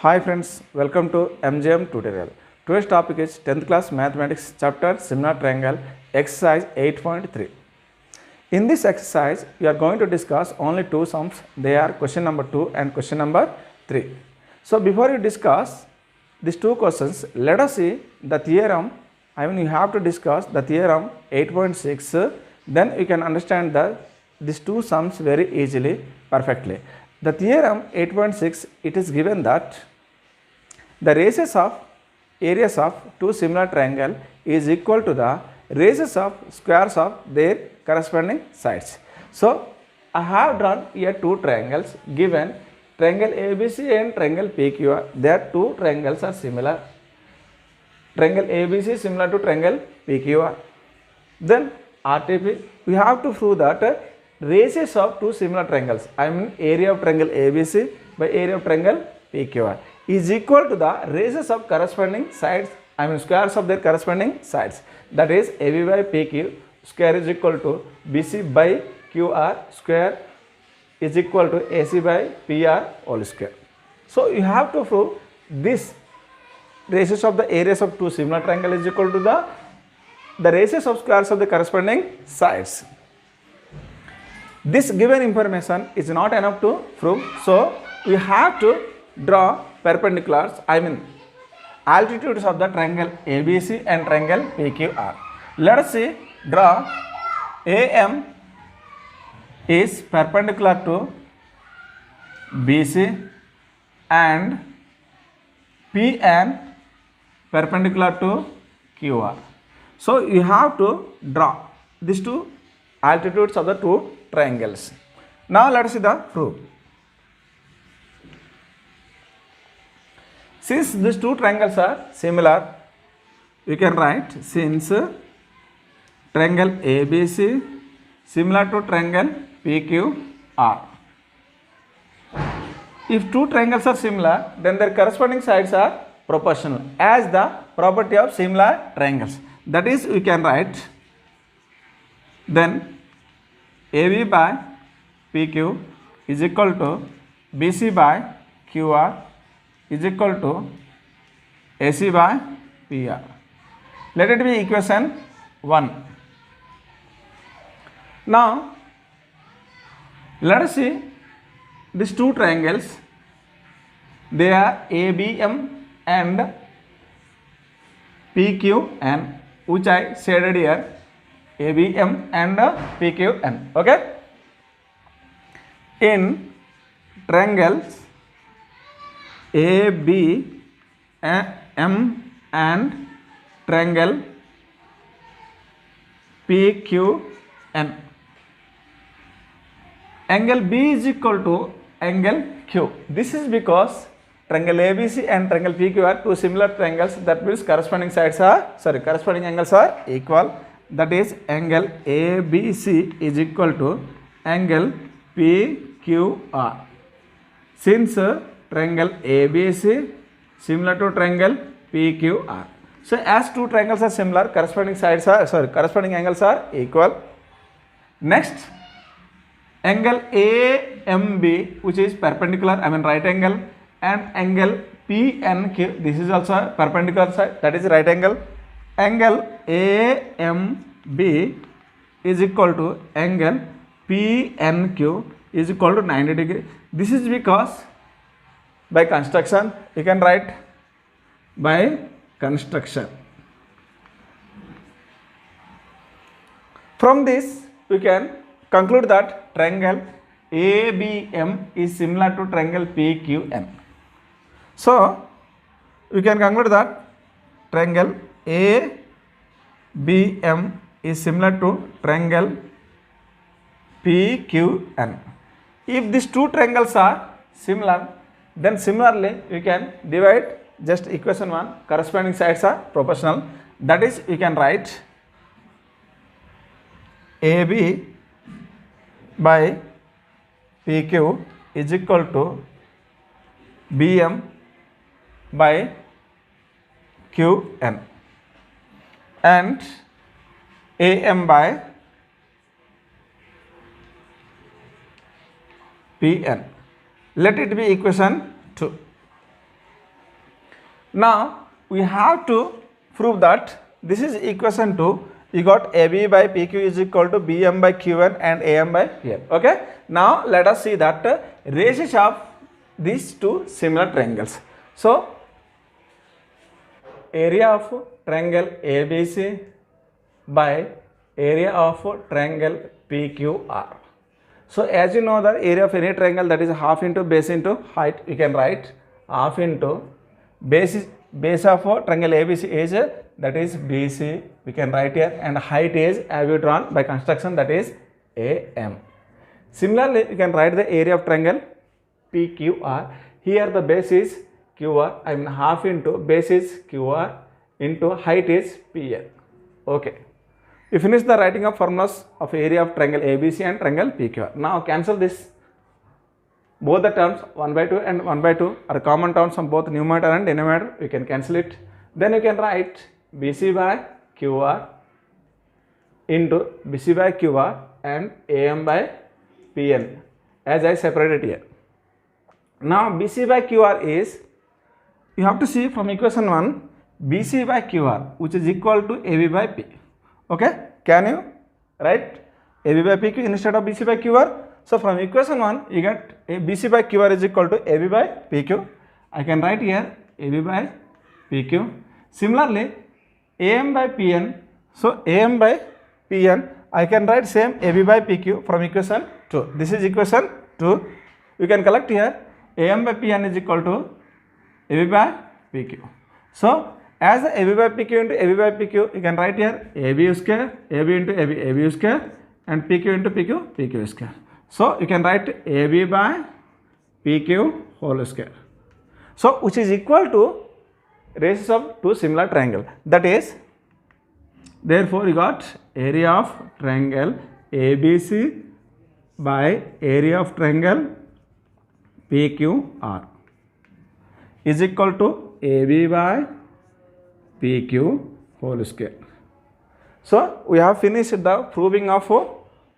Hi friends, welcome to MGM tutorial. Today's topic is 10th class mathematics chapter similar triangle exercise 8.3. In this exercise, we are going to discuss only two sums. They are question number 2 and question number 3. So before you discuss these two questions, let us see the theorem. You have to discuss the theorem 8.6. Then you can understand these two sums very easily, perfectly. The theorem 8.6, it is given that the radius of areas of two similar triangle is equal to the radius of squares of their corresponding sides. So I have drawn here two triangles given triangle ABC and triangle PQR. Their two triangles are similar. Triangle ABC similar to triangle PQR. Then RTP, we have to prove that radius of two similar triangles, area of triangle ABC by area of triangle PQR is equal to the radius of corresponding sides, squares of their corresponding sides. That is AB by PQ square is equal to BC by QR square is equal to AC by PR whole square. So you have to prove this radius of the areas of two similar triangles is equal to the radius of squares of the corresponding sides. This given information is not enough to prove, so we have to draw perpendiculars, altitudes of the triangle ABC and triangle PQR. Let us see, draw AM is perpendicular to BC and PN perpendicular to QR. So you have to draw these two altitudes of the two triangles. Now let us see the proof. Since these two triangles are similar, we can write since triangle ABC similar to triangle PQR. If two triangles are similar, then their corresponding sides are proportional as the property of similar triangles. That is, we can write then AB by PQ is equal to BC by QR is equal to AC by PR. Let it be equation 1. Now let us see these two triangles. They are ABM and PQN, which I shaded here. ABM and PQN. Okay. In triangles ABM and triangle PQN, angle B is equal to angle Q. This is because triangle ABC and triangle PQ are two similar triangles. That means corresponding angles are equal. That is, angle ABC is equal to angle PQR. Since triangle ABC similar to triangle PQR. So as two triangles are similar, corresponding angles are equal. Next, angle AMB, which is perpendicular, right angle, and angle PNQ, this is also perpendicular side, that is right angle. Angle AMB is equal to angle PNQ is equal to 90 degree. This is because by construction, you can write by construction. From this, we can conclude that triangle ABM is similar to triangle PQN. So we can conclude that triangle ABM is similar to triangle PQN. If these two triangles are similar, then similarly we can divide just equation 1, corresponding sides are proportional. That is, we can write AB by PQ is equal to BM by QN and AM by PN. Let it be equation 2. Now we have to prove that this is equation to, you got AB by PQ is equal to BM by QN and AM by PN. Okay. Now let us see that ratios of these two similar triangles. So area of triangle ABC by area of triangle PQR. So as you know, the area of any triangle, that is half into base into height. You can write half into base of triangle ABC is, that is BC, we can write here, and height is as we drawn by construction, that is AM. Similarly, you can write the area of triangle PQR. Here the base is QR, I mean half into base is QR into height is PL. Okay. You finish the writing of formulas of area of triangle ABC and triangle PQR. Now cancel this. Both the terms 1 by 2 and 1 by 2 are common terms from both numerator and denominator. You can cancel it. Then you can write BC by QR into BC by QR and AM by PN as I separated here. Now BC by QR is, you have to see from equation 1, BC by QR, which is equal to AB by P. Okay, can you write AB by PQ instead of BC by QR? So from equation 1, you get BC by QR is equal to AB by PQ. I can write here AB by PQ. Similarly, AM by PN. So AM by PN, I can write same AB by PQ from equation 2. This is equation 2. You can collect here AM by PN is equal to AB by PQ. So as the AB by PQ into AB by PQ, you can write here AB square, AB into AB, AB square, and PQ into PQ, PQ square. So you can write AB by PQ whole square. So which is equal to ratios of two similar triangle. That is, therefore you got area of triangle ABC by area of triangle PQR is equal to AB by PQ whole square. So we have finished the proving of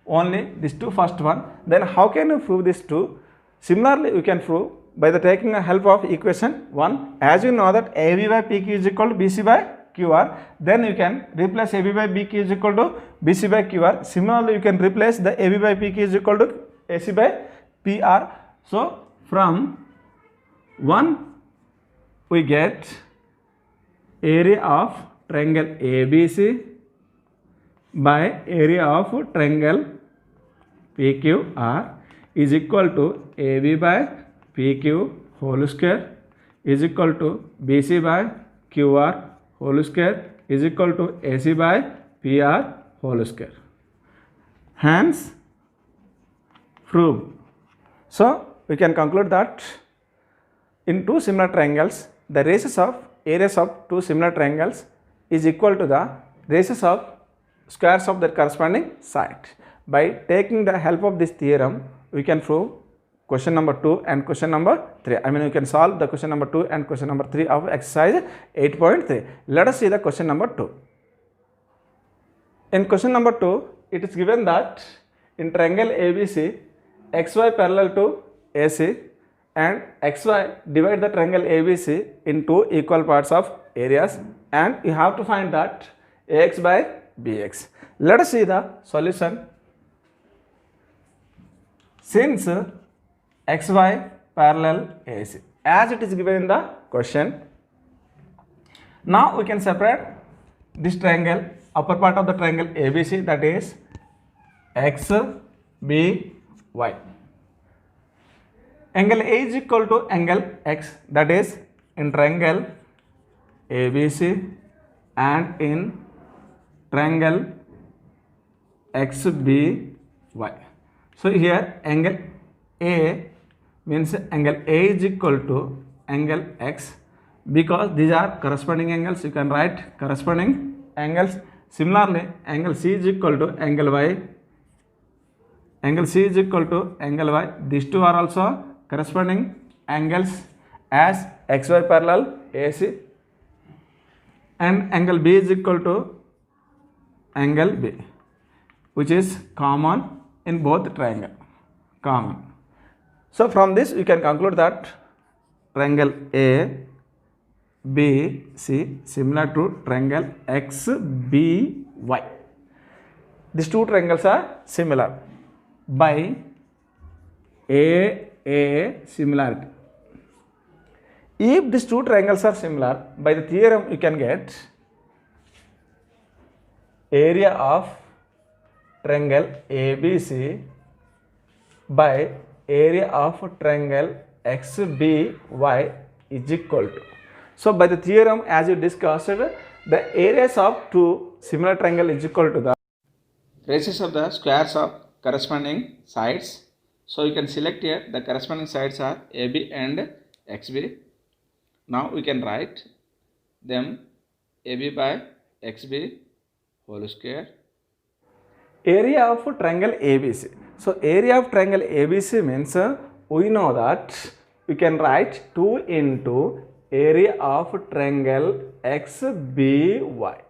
only these two first one. Then how can you prove these two? Similarly, we can prove by the taking the help of equation 1. As you know that AB by PQ is equal to BC by QR, then you can replace AB by BQ is equal to BC by QR. Similarly, you can replace the AB by PQ is equal to AC by PR. So from 1 we get area of triangle ABC by area of triangle PQR is equal to AB by PQ whole square is equal to BC by QR whole square is equal to AC by PR whole square. Hence, proved. So we can conclude that in two similar triangles, the ratios of areas of two similar triangles is equal to the ratios of squares of their corresponding side. By taking the help of this theorem, we can prove question number 2 and question number 3. I mean, we can solve the question number 2 and question number 3 of exercise 8.3. Let us see the question number 2. In question number 2, it is given that in triangle ABC, XY parallel to AC and XY divide the triangle ABC in two equal parts of areas, and you have to find that AX by BX. Let us see the solution. Since XY parallel AC, as it is given in the question, now we can separate this triangle, upper part of the triangle ABC, that is XBY. Angle A is equal to angle X, that is in triangle ABC and in triangle XBY. So here angle A means angle A is equal to angle X, because these are corresponding angles. You can write corresponding angles. Similarly, angle C is equal to angle Y. Angle C is equal to angle Y. These two are also corresponding angles as XY parallel AC, and angle B is equal to angle B, which is common in both triangle. Common. So from this you can conclude that triangle A BC similar to triangle XBY. These two triangles are similar by A similarity. If these two triangles are similar, by the theorem you can get area of triangle ABC by area of triangle XBY is equal to. So by the theorem, as you discussed, the areas of two similar triangle is equal to the ratios of the squares of corresponding sides. So you can select here the corresponding sides are AB and XB. Now we can write them AB by XB whole square. Area of triangle ABC. So area of triangle ABC means we know that we can write 2 into area of triangle XBY.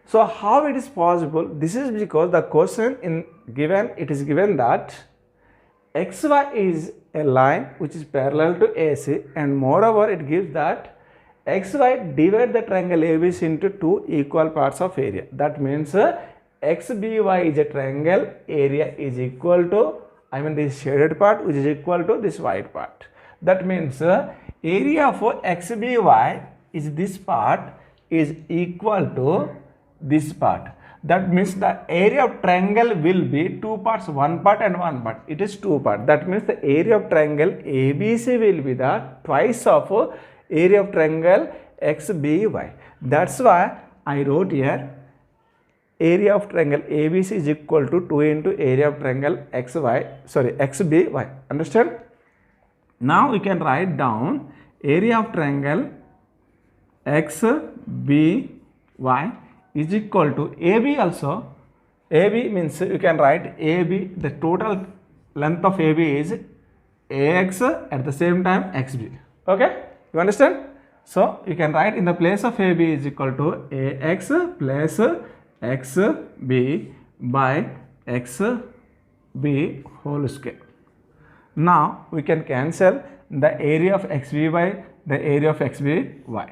So how it is possible? This is because the question it is given that XY is a line which is parallel to AC, and moreover it gives that XY divide the triangle ABC into two equal parts of area. That means XBY is a triangle, area is equal to, this shaded part which is equal to this white part. That means area of XBY is this part is equal to this part. That means the area of triangle will be two parts, one part and one part. It is two part. That means the area of triangle ABC will be the twice of area of triangle XBY. That's why I wrote here area of triangle ABC is equal to 2 into area of triangle XBY. Understand? Now we can write down area of triangle XBY is equal to AB also. AB means you can write AB, the total length of AB is AX at the same time XB. Okay, you understand? So you can write in the place of AB is equal to AX plus XB by XB whole square. Now we can cancel the area of XB by the area of XBY.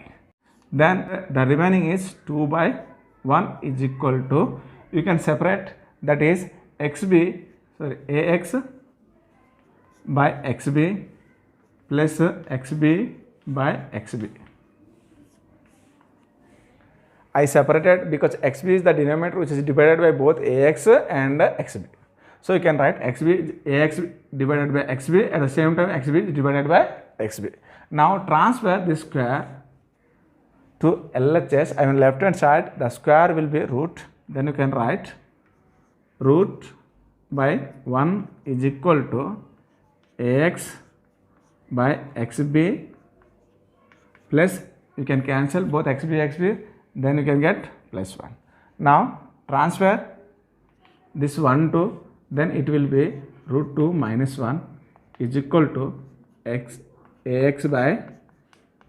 Then the remaining is 2 by 1 is equal to, you can separate, that is AX by XB plus XB by XB. I separated because XB is the denominator which is divided by both AX and XB. So you can write AX divided by XB, at the same time XB is divided by XB. Now transfer this square to LHS, left hand side, the square will be root, then you can write root by 1 is equal to AX by XB plus, you can cancel both XB, then you can get plus 1. Now transfer this 1 to, then it will be root 2 minus 1 is equal to AX by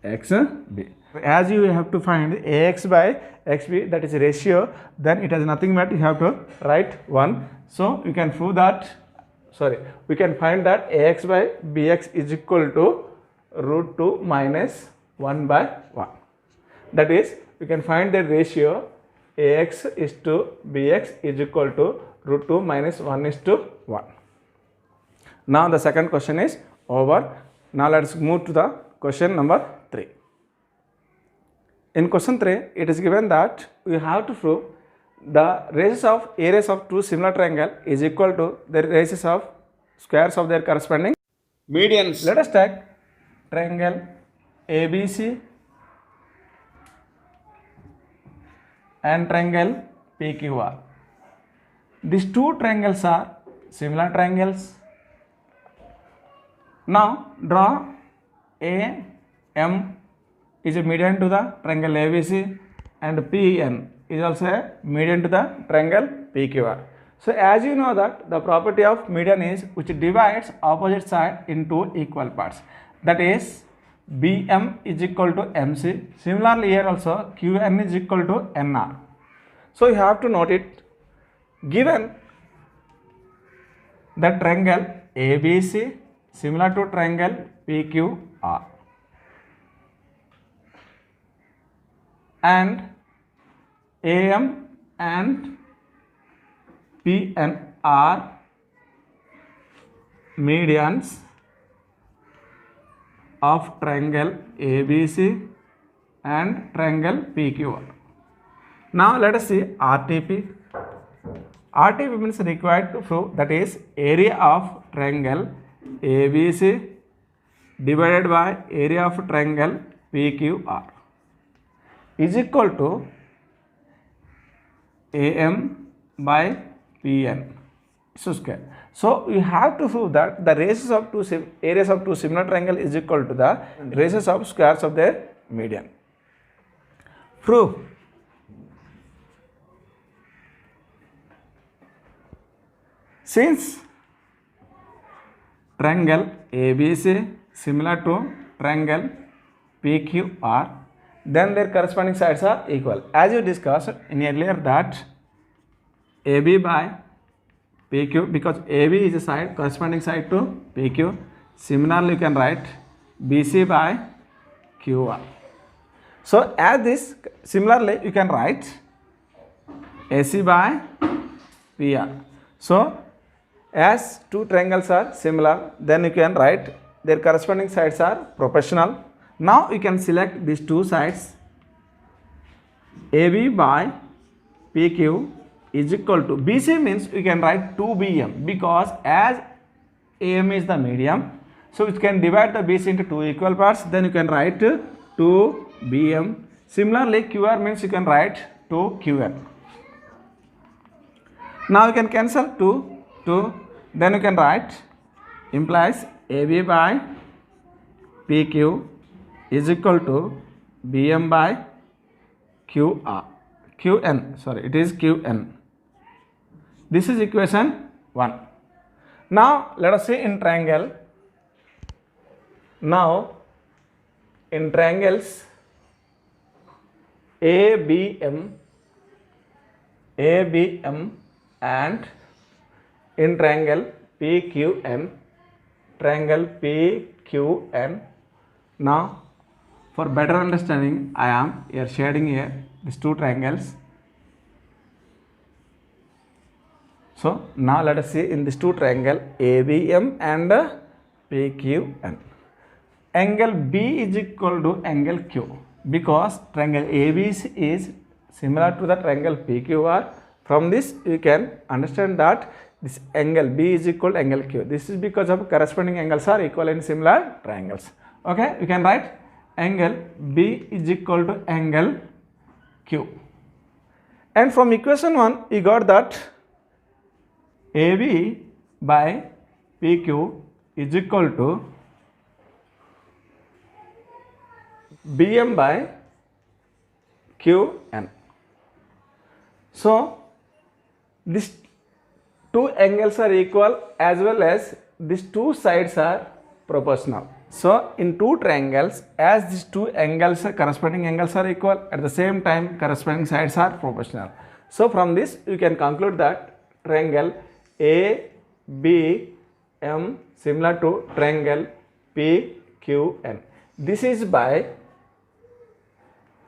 XB. As you have to find AX by XB, that is a ratio, then it has nothing but you have to write 1. So you can prove that, we can find that AX by BX is equal to root 2 minus 1 by 1. That is, you can find the ratio AX is to BX is equal to root 2 minus 1 is to 1. Now the second question is over. Now let's move to the question number 3. In question 3, it is given that we have to prove the ratios of areas of two similar triangle is equal to the ratios of squares of their corresponding medians. Let us take triangle ABC and triangle PQR. These two triangles are similar triangles. Now draw AM is a median to the triangle ABC and PN is also a median to the triangle PQR. So as you know that the property of median is which divides opposite side into equal parts. That is BM is equal to MC. Similarly here also QN is equal to NR. So you have to note it. Given the triangle ABC similar to triangle PQR. and AM and PN are medians of triangle ABC and triangle PQR. Now let us see RTP. RTP means required to prove, that is area of triangle ABC divided by area of triangle PQR is equal to AM by PN square. So you have to prove that the ratios of areas of two similar triangle is equal to the ratios of squares of their median. Prove. Since triangle ABC similar to triangle PQR, then their corresponding sides are equal. As you discussed in earlier that AB by PQ, because AB is a side corresponding side to PQ. Similarly, you can write BC by QR. So as this, similarly you can write AC by PR. So as two triangles are similar, then you can write their corresponding sides are proportional. Now you can select these two sides. AB by PQ is equal to BC, means you can write 2BM, because as AM is the medium, so you can divide the BC into two equal parts, then you can write 2BM. Similarly QR means you can write 2QN. Now you can cancel 2, then you can write implies AB by PQ is equal to BM by QN, sorry, it is QN. This is equation 1. Now let us see in triangle. Now in triangles ABM and in triangle PQN, now for better understanding I am here shading here these two triangles. So now let us see in these two triangle ABM and PQN. Angle B is equal to angle Q, because triangle ABC is similar to the triangle PQR. From this you can understand that this angle B is equal to angle Q. This is because of corresponding angles are equal in similar triangles. Okay, you can write angle B is equal to angle Q. And from equation 1 you got that AB by PQ is equal to BM by QN. So these two angles are equal, as well as these two sides are proportional. So in two triangles, as these two angles, corresponding angles are equal, at the same time corresponding sides are proportional. So from this you can conclude that triangle ABM similar to triangle PQN. This is by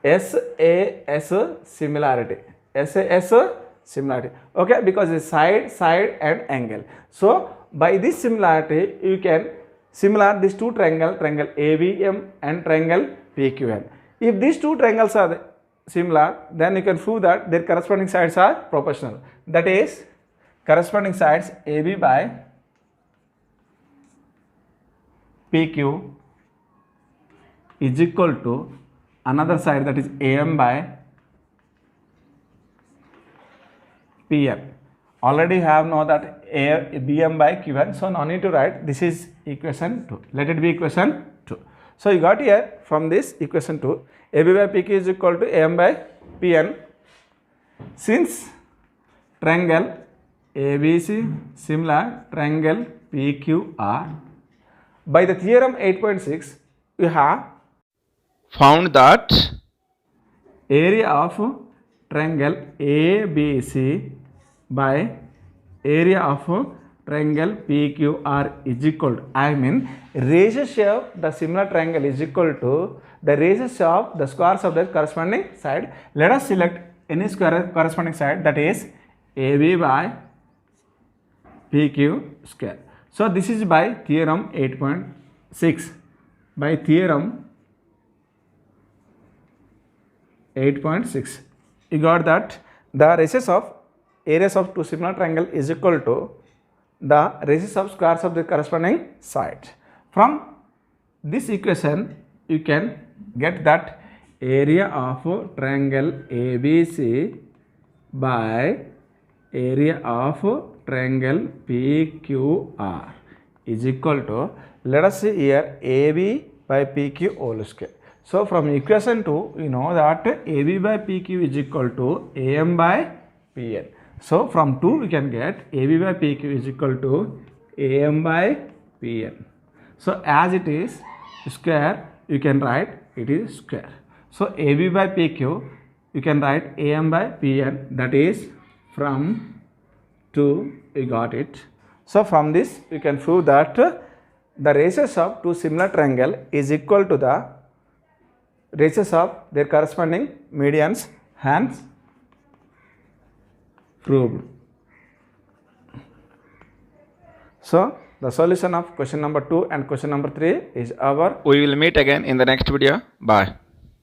SAS similarity. SAS similarity. Okay, because it's side and angle. So by this similarity you can similar these two triangle ABM and triangle PQN. If these two triangles are similar, then you can prove that their corresponding sides are proportional. That is, corresponding sides AB by PQ is equal to another side, that is AM by PN. Already have know that BM by QN, so no need to write. This is equation 2. Let it be equation 2. So you got here from this equation 2, AB by PQ is equal to AM by PN. Since triangle ABC similar triangle PQR, by the theorem 8.6 you have found that area of triangle ABC by area of triangle PQR is equal to, I mean radius of the similar triangle is equal to the radius of the squares of the corresponding side. Let us select any square corresponding side, that is AB by PQ square. So this is by theorem 8.6. By theorem 8.6, you got that the radius of areas of two similar triangle is equal to the radius of squares of the corresponding side. From this equation you can get that area of triangle ABC by area of triangle PQR is equal to, let us see here, AB by PQ whole square. So from equation 2 you know that AB by PQ is equal to AM by PN. So from 2 we can get AB by PQ is equal to AM by PN. So as it is square, you can write it is square. So AB by PQ you can write AM by PN, that is from 2 we got it. So from this you can prove that the radius of two similar triangle is equal to the radius of their corresponding medians, hence proved. So the solution of question number 2 and question number 3 is over. We will meet again in the next video. Bye.